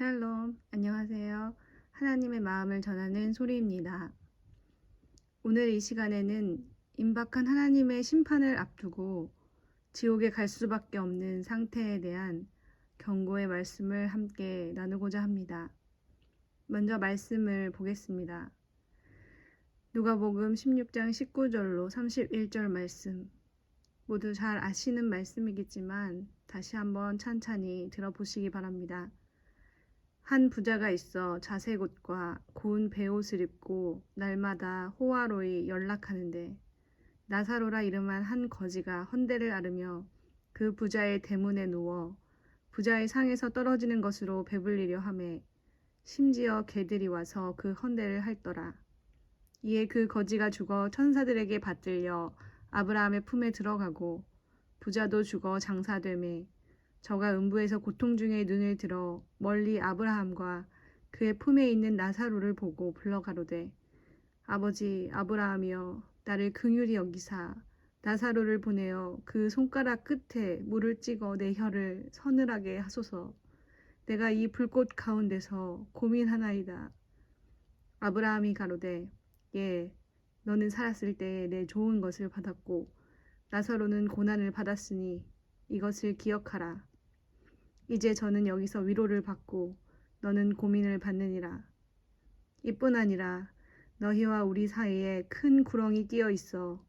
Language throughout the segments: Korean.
샬롬, 안녕하세요. 하나님의 마음을 전하는 소리입니다. 오늘 이 시간에는 임박한 하나님의 심판을 앞두고 지옥에 갈 수밖에 없는 상태에 대한 경고의 말씀을 함께 나누고자 합니다. 먼저 말씀을 보겠습니다. 누가복음 16장 19절로 31절 말씀, 모두 잘 아시는 말씀이겠지만 다시 한번 찬찬히 들어보시기 바랍니다. 한 부자가 있어 자색 옷과 고운 베옷을 입고 날마다 호화로이 연락하는데 나사로라 이름한 한 거지가 헌대를 앓으며 그 부자의 대문에 누워 부자의 상에서 떨어지는 것으로 배불리려 하매 심지어 개들이 와서 그 헌대를 핥더라. 이에 그 거지가 죽어 천사들에게 받들려 아브라함의 품에 들어가고 부자도 죽어 장사되매 저가 음부에서 고통 중에 눈을 들어 멀리 아브라함과 그의 품에 있는 나사로를 보고 불러가로되 아버지 아브라함이여 나를 긍휼히 여기사 나사로를 보내어 그 손가락 끝에 물을 찍어 내 혀를 서늘하게 하소서. 내가 이 불꽃 가운데서 고민하나이다. 아브라함이 가로되 예 너는 살았을 때에 내 좋은 것을 받았고 나사로는 고난을 받았으니 이것을 기억하라. 이제 저는 여기서 위로를 받고 너는 고민을 받느니라. 이뿐 아니라 너희와 우리 사이에 큰 구렁이 끼어 있어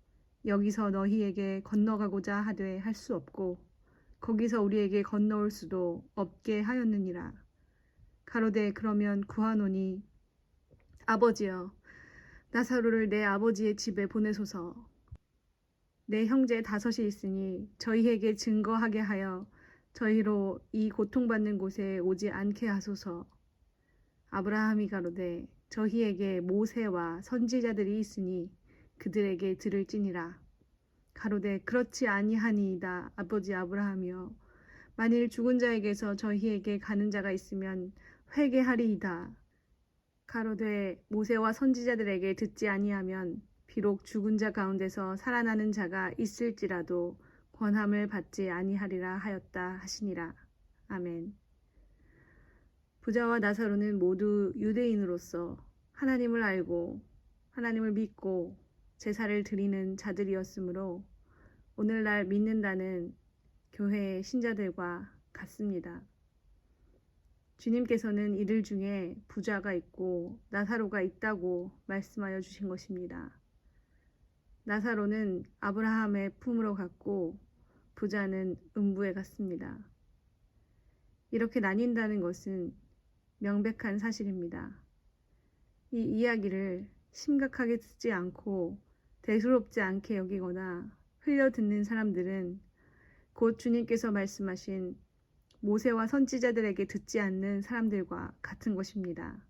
여기서 너희에게 건너가고자 하되 할 수 없고 거기서 우리에게 건너올 수도 없게 하였느니라. 가로되 그러면 구하노니 아버지여 나사로를 내 아버지의 집에 보내소서. 내 형제 5이 있으니 저희에게 증거하게 하여 저희로 이 고통받는 곳에 오지 않게 하소서. 아브라함이 가로되 저희에게 모세와 선지자들이 있으니 그들에게 들을지니라. 가로되 그렇지 아니하니이다. 아버지 아브라함이여 만일 죽은 자에게서 저희에게 가는 자가 있으면 회개하리이다. 가로되 모세와 선지자들에게 듣지 아니하면 비록 죽은 자 가운데서 살아나는 자가 있을지라도 권함을 받지 아니하리라 하였다 하시니라. 아멘. 부자와 나사로는 모두 유대인으로서 하나님을 알고 하나님을 믿고 제사를 드리는 자들이었으므로 오늘날 믿는다는 교회의 신자들과 같습니다. 주님께서는 이들 중에 부자가 있고 나사로가 있다고 말씀하여 주신 것입니다. 나사로는 아브라함의 품으로 갔고 부자는 음부에 갔습니다. 이렇게 나뉜다는 것은 명백한 사실입니다. 이 이야기를 심각하게 듣지 않고 대수롭지 않게 여기거나 흘려듣는 사람들은 곧 주님께서 말씀하신 모세와 선지자들에게 듣지 않는 사람들과 같은 것입니다.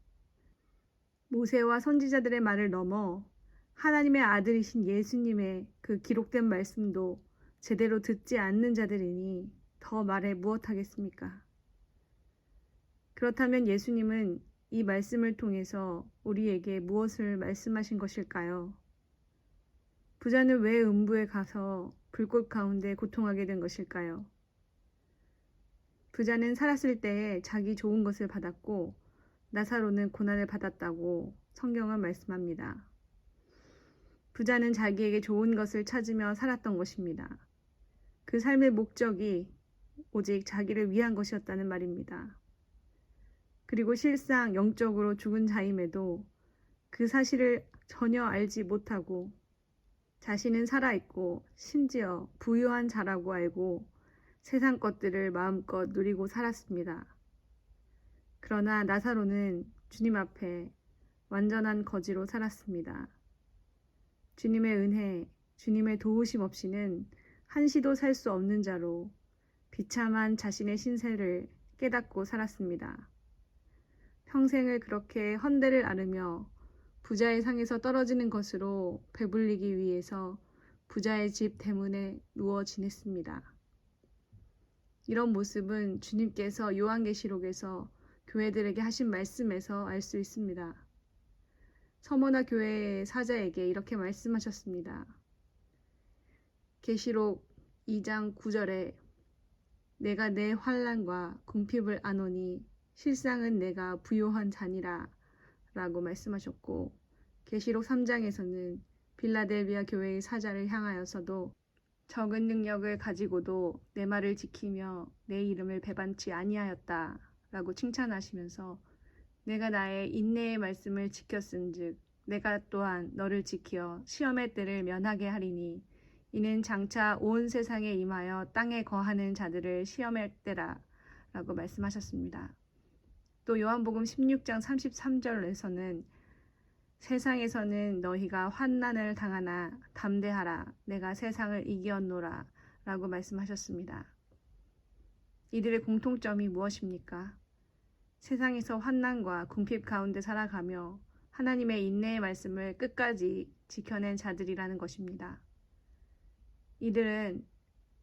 모세와 선지자들의 말을 넘어 하나님의 아들이신 예수님의 그 기록된 말씀도 제대로 듣지 않는 자들이니 더 말해 무엇하겠습니까? 그렇다면 예수님은 이 말씀을 통해서 우리에게 무엇을 말씀하신 것일까요? 부자는 왜 음부에 가서 불꽃 가운데 고통하게 된 것일까요? 부자는 살았을 때에 자기 좋은 것을 받았고 나사로는 고난을 받았다고 성경은 말씀합니다. 부자는 자기에게 좋은 것을 찾으며 살았던 것입니다. 그 삶의 목적이 오직 자기를 위한 것이었다는 말입니다. 그리고 실상 영적으로 죽은 자임에도 그 사실을 전혀 알지 못하고 자신은 살아있고 심지어 부유한 자라고 알고 세상 것들을 마음껏 누리고 살았습니다. 그러나 나사로는 주님 앞에 완전한 거지로 살았습니다. 주님의 은혜, 주님의 도우심 없이는 한시도 살 수 없는 자로 비참한 자신의 신세를 깨닫고 살았습니다. 평생을 그렇게 헌대를 앓으며 부자의 상에서 떨어지는 것으로 배불리기 위해서 부자의 집 대문에 누워 지냈습니다. 이런 모습은 주님께서 요한계시록에서 교회들에게 하신 말씀에서 알 수 있습니다. 서머나 교회의 사자에게 이렇게 말씀하셨습니다. 계시록 2장 9절에 내가 내 환난과 궁핍을 아노니 실상은 내가 부요한 자니라 라고 말씀하셨고, 계시록 3장에서는 빌라델비아 교회의 사자를 향하여서도 적은 능력을 가지고도 내 말을 지키며 내 이름을 배반치 아니하였다 라고 칭찬하시면서, 내가 나의 인내의 말씀을 지켰은즉 내가 또한 너를 지켜 시험의 때를 면하게 하리니 이는 장차 온 세상에 임하여 땅에 거하는 자들을 시험할 때라 라고 말씀하셨습니다. 또 요한복음 16장 33절에서는 세상에서는 너희가 환난을 당하나 담대하라 내가 세상을 이기었노라 라고 말씀하셨습니다. 이들의 공통점이 무엇입니까? 세상에서 환난과 궁핍 가운데 살아가며 하나님의 인내의 말씀을 끝까지 지켜낸 자들이라는 것입니다. 이들은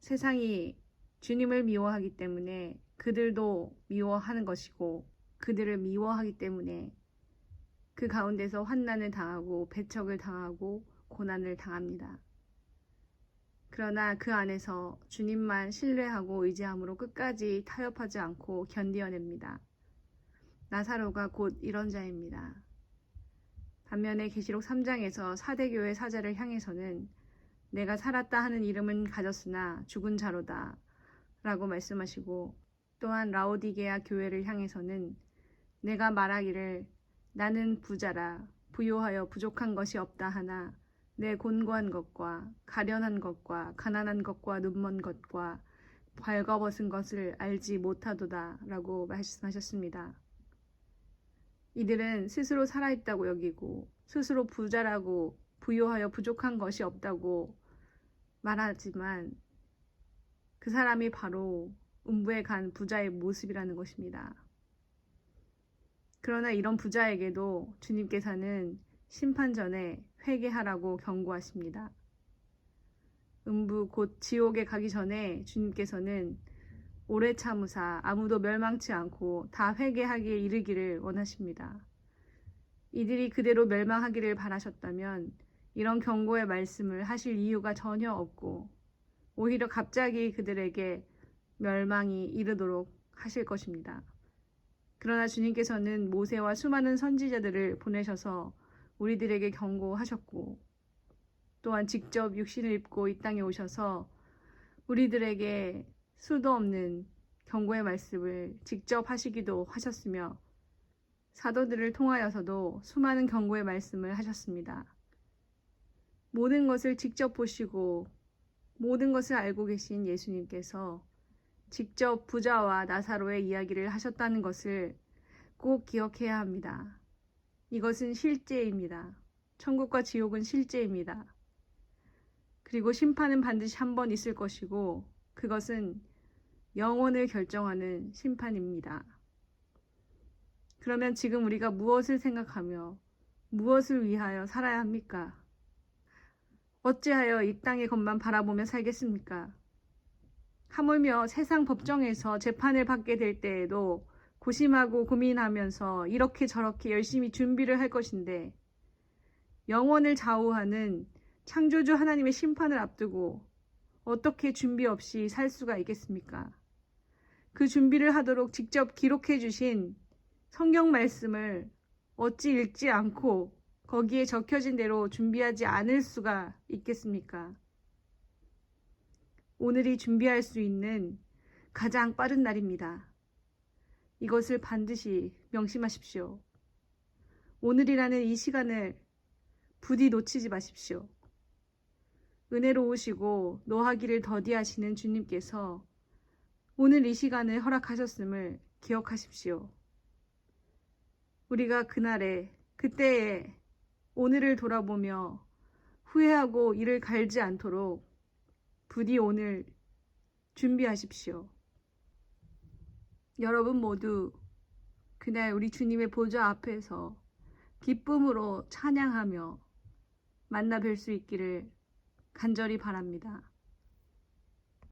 세상이 주님을 미워하기 때문에 그들도 미워하는 것이고, 그들을 미워하기 때문에 그 가운데서 환난을 당하고 배척을 당하고 고난을 당합니다. 그러나 그 안에서 주님만 신뢰하고 의지함으로 끝까지 타협하지 않고 견디어냅니다. 나사로가 곧 이런 자입니다. 반면에 계시록 3장에서 사대교회 사자를 향해서는 내가 살았다 하는 이름은 가졌으나 죽은 자로다 라고 말씀하시고, 또한 라오디게아 교회를 향해서는 내가 말하기를 나는 부자라 부요하여 부족한 것이 없다 하나 내 곤고한 것과 가련한 것과 가난한 것과 눈먼 것과 벌거벗은 것을 알지 못하도다 라고 말씀하셨습니다. 이들은 스스로 살아있다고 여기고 스스로 부자라고 부요하여 부족한 것이 없다고 말하지만 그 사람이 바로 음부에 간 부자의 모습이라는 것입니다. 그러나 이런 부자에게도 주님께서는 심판 전에 회개하라고 경고하십니다. 음부 곧 지옥에 가기 전에 주님께서는 오래 참으사 아무도 멸망치 않고 다 회개하기에 이르기를 원하십니다. 이들이 그대로 멸망하기를 바라셨다면 이런 경고의 말씀을 하실 이유가 전혀 없고, 오히려 갑자기 그들에게 멸망이 이르도록 하실 것입니다. 그러나 주님께서는 모세와 수많은 선지자들을 보내셔서 우리들에게 경고하셨고, 또한 직접 육신을 입고 이 땅에 오셔서 우리들에게 수도 없는 경고의 말씀을 직접 하시기도 하셨으며, 사도들을 통하여서도 수많은 경고의 말씀을 하셨습니다. 모든 것을 직접 보시고 모든 것을 알고 계신 예수님께서 직접 부자와 나사로의 이야기를 하셨다는 것을 꼭 기억해야 합니다. 이것은 실제입니다. 천국과 지옥은 실제입니다. 그리고 심판은 반드시 한 번 있을 것이고, 그것은 영혼을 결정하는 심판입니다. 그러면 지금 우리가 무엇을 생각하며 무엇을 위하여 살아야 합니까? 어찌하여 이 땅의 것만 바라보며 살겠습니까? 하물며 세상 법정에서 재판을 받게 될 때에도 고심하고 고민하면서 이렇게 저렇게 열심히 준비를 할 것인데, 영혼을 좌우하는 창조주 하나님의 심판을 앞두고 어떻게 준비 없이 살 수가 있겠습니까? 그 준비를 하도록 직접 기록해 주신 성경 말씀을 어찌 읽지 않고 거기에 적혀진 대로 준비하지 않을 수가 있겠습니까? 오늘이 준비할 수 있는 가장 빠른 날입니다. 이것을 반드시 명심하십시오. 오늘이라는 이 시간을 부디 놓치지 마십시오. 은혜로우시고 노하기를 더디하시는 주님께서 오늘 이 시간을 허락하셨음을 기억하십시오. 우리가 그때에 오늘을 돌아보며 후회하고 이를 갈지 않도록 부디 오늘 준비하십시오. 여러분 모두 그날 우리 주님의 보좌 앞에서 기쁨으로 찬양하며 만나 뵐 수 있기를 간절히 바랍니다.